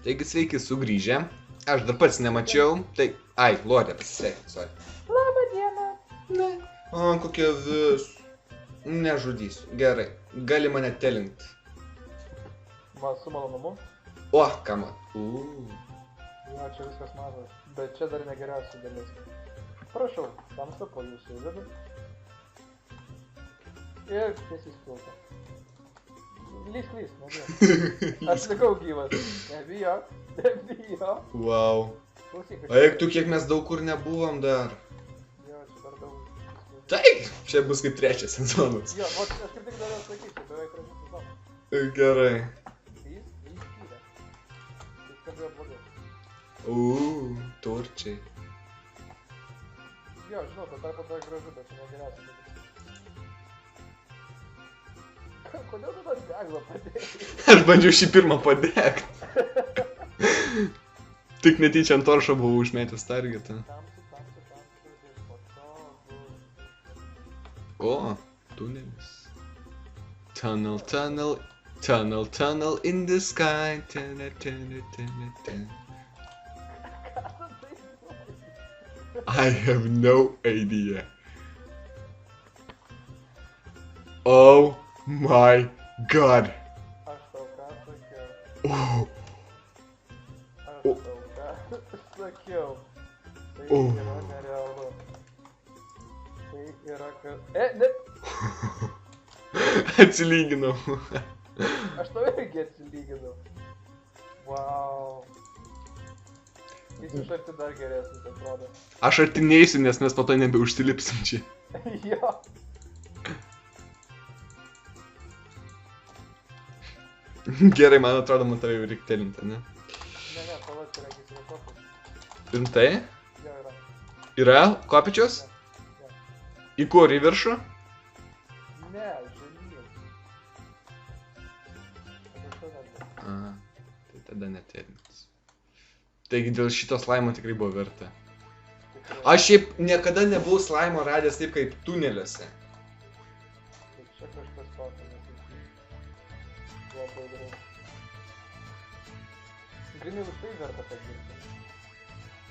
Taigi sveiki sugrįžę. Aš dar pats nemačiau. Tai... Ai, Lorė pasisveikint, sorry. Labą dieną. Ne. O, kokia vis. Nežudysiu. Gerai. Gali mane telint. Man su malonumu. O, ką man. Jo, čia viskas mažas. Bet čia dar negeriausia dalis. Prašau, tamsta po jūsų įvedu. Ir tiesiai spilta. Lys, nebijok. Aš likau gyvas. Nebijok. Wow. Klausyk, O eik tu, kiek mes daug kur nebuvom dar. Jo, čia dar daug. Taip, čia bus kaip trečias sezonas. Jo, aš kaip tik dar atsakysiu, beveik trečias sezonas. Gerai. Jis skyrė. Jis skambėjo blogai. Turčiai. Jo, žinau, bet tarp dar gražu, bet čia negeriausia. Kodėl tu tas deglą padėjai? Aš bandžiau šį pirmą padegt. Tik netyčia ant toršo buvau užmėtęs targetą. O, tunelis. Tunnel in the sky. I have no idea. Oh my god. Aš tau ką sakiau. Oh. Aš tau ką sakiau. Tai yra nerealu. Tai yra kad... Ne! Atsilyginau. Aš tau irgi atsilyginau. Wow. Jis iš arti dar geresnis atrodo. Aš arti neisiu, nes mes po to nebeužtilipsim čia. Jo. Gerai, man atrodo, man tave jau reikia telinti, ne? Ne, pavas yra gis kopas. Rimtai? Jo, yra. Yra kopičius? Jo. Į kur, į viršų? Ne, žemyn. Tai tada netelintis. Taigi dėl šito slaimo tikrai buvo verta. Aš šiaip niekada nebuvau slaimo radęs taip kaip tuneliuose. Tai čia kažkas tokio nesakyti. Labai gerai. Grinai už tai verta pagirti.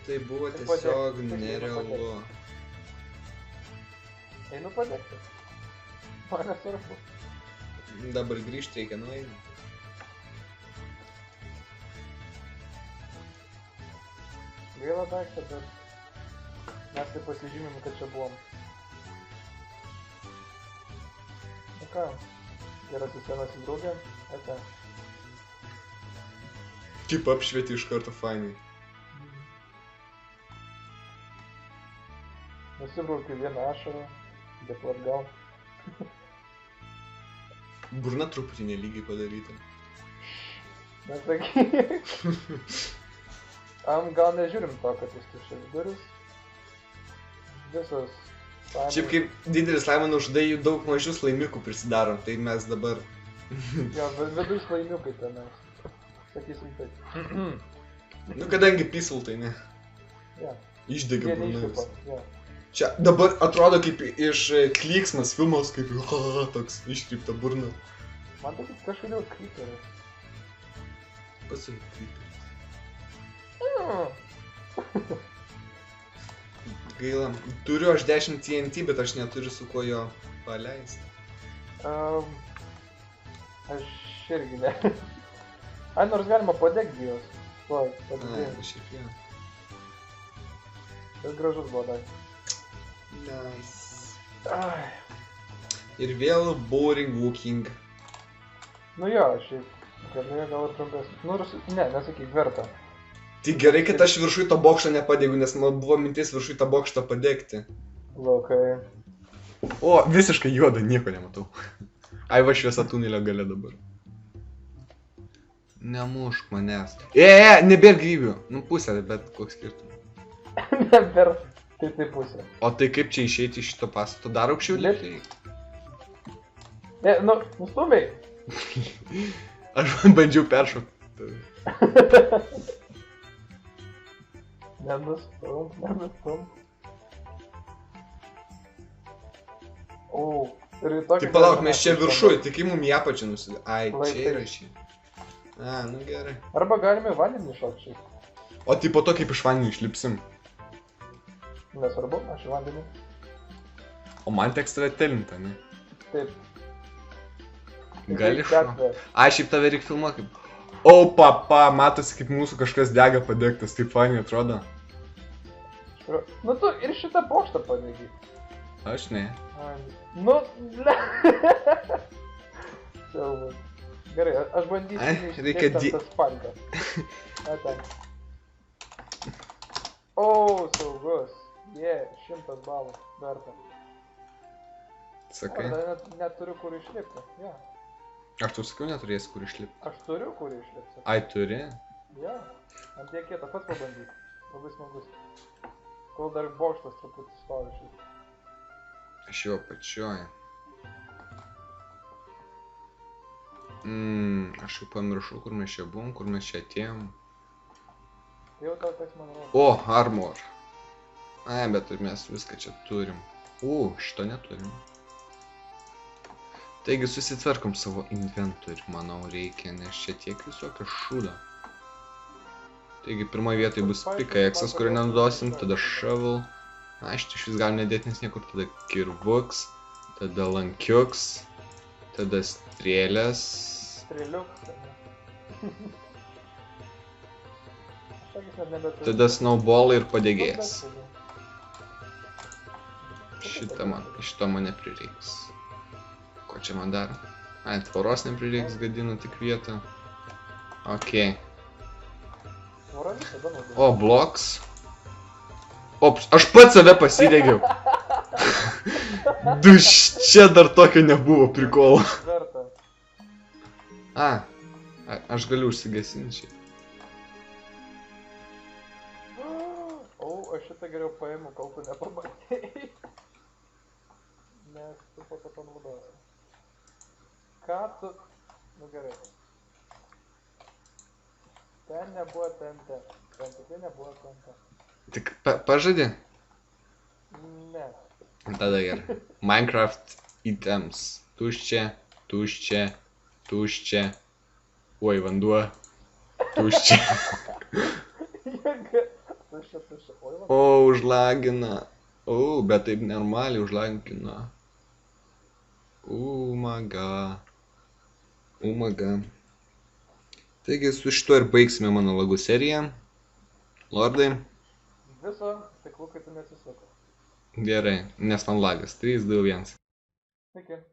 Tai buvo Ir tiesiog padegti. nerealu. Einu padegti. Man nesvarbu. Dabar grįžti reikia nueiti. Gaila daiktą, bet mes taip pasižymėm, kad čia buvom. Nu ką, gerasis senasis draugė, ate. Kaip apšvieti iš karto fainai. Nusibraukiu vieną ašarą, dėklu atgal. Burna truputį nelygiai padaryta. Nesakyk. Gal nežiūrim to, kad jis tuščias duris. Visos slaimas. Šiaip kaip didelis slaimą nužudai, jų daug mažius laimikų prisidarom, tai mes dabar... Jo, viduj slaimiukai tenais. Sakysim taip. Nu, kadangi peaceful, tai ne. Jo. Išdegė Jie burna neišlipa, vis. jo. Čia dabar atrodo kaip iš klyksmas filmos, kaip toks iškrypta burna. Man tai kažkodėl kryperis. Pasakyk kryperis. Gaila. Turiu aš 10 TNT, bet aš neturiu su kuo jo paleisti. Aš irgi ne. Ai, nors galima padegti juos. Tuoj, Ai, padegti. šiaip jau. Tas gražus buvo dar. Nice. Ai. Ir vėl boring walking. Nu jo, šiaip. Galėjo gal ir trumpesnis. Nors, ne, nesakyk, verta. Tai gerai, kad aš viršui to bokšto nepadegu, nes man buvo mintis viršui tą bokštą padegti. Laukai. O, visiškai juoda, nieko nematau. Ai, va šviesa tunelio gale dabar. Nemušk manęs. Nebėr gyvybių. Nu, pusė, bet koks skirtumas. Neber. Tai pusė. O tai kaip čia išeiti iš šito pastato? Dar aukščiau lėtai? Ne, nu, nustumiai. Aš bandžiau peršokti. Nenustum. O, ir tokį... Tai palauk, mes čia viršuj, tik į mum į apačią nusidė. Ai, čia yra šį. A, nu gerai. Arba galime į vandenį šokčiai. O tai po to kaip iš vandenį išlipsim? Nesvarbu, aš į vandenį. O man teks tave telinta, ne? Taip. Gali Taip, šo. gatvė. A, šiaip tave reikia filmuoti kaip... O, papa, matosi kaip mūsų kažkas dega padegtas, taip faniai atrodo. Nu tu ir šitą bokštą padegi. Aš ne. Nu, ble. Siaubas. Gerai, aš bandysiu Ai, reikia išdėti ant asfaltą. A, ten. O, saugus. Jie, 100 balų. Verta. Sakai? Ar neturiu kur išlipti. Ja. Aš tau sakiau, neturėsi kur išlipti. Aš turiu kur išlipti. Ai, turi? Ja. Ant tiek kietą, pats pabandyk. Labai smagus. Kol dar bokštas truputį stovi šit. Aš jau apačioj. Aš jau pamiršau, kur mes čia buvom, kur mes čia atėjom. Jau tau teks man rodo. O, armor. Ai, bet mes viską čia turim. Šito neturim. Taigi susitvarkom savo inventorių, manau, reikia, nes čia tiek visokio šūdo. Taigi pirmoje vietoje bus pickaxe'as, kurio nenaudosim, tada shovel. Na, šitą iš vis galim nedėti, nes niekur, tada kirvuks, tada lankiuks, tada strėlės. Strėliuks. Tada snowballai ir padegėjas. Šito man neprireiks. Ko čia man dar? Ai, tvoros neprireiks, gadinu tik vietą. Okei. O, bloks. Ops, aš pats save pasidegiau. Duš, čia dar tokio nebuvo prikolo. Verta. Aš galiu užsigesinti šiaip. O, aš šitą geriau paimu, kol tu nepamatėjai. Nes tu po to panaudosi. Ką tu... Nu gerai. Ten nebuvo ten. Ten tikrai nebuvo ten. Tik pažadi? Ne. Tada gerai. Minecraft items. Tuščia, tuščia, tuščia. Oi, vanduo. Tuščia. Tuščia. Oi, vanduo. O, užlagina. O, bet taip normaliai užlagina. Umaga. Taigi su šituo ir baigsime mano lagų seriją. Lordai. Viso, tik lukai tu nesisuko. Gerai, nes man lagas. 3, 2, 1. Sveiki.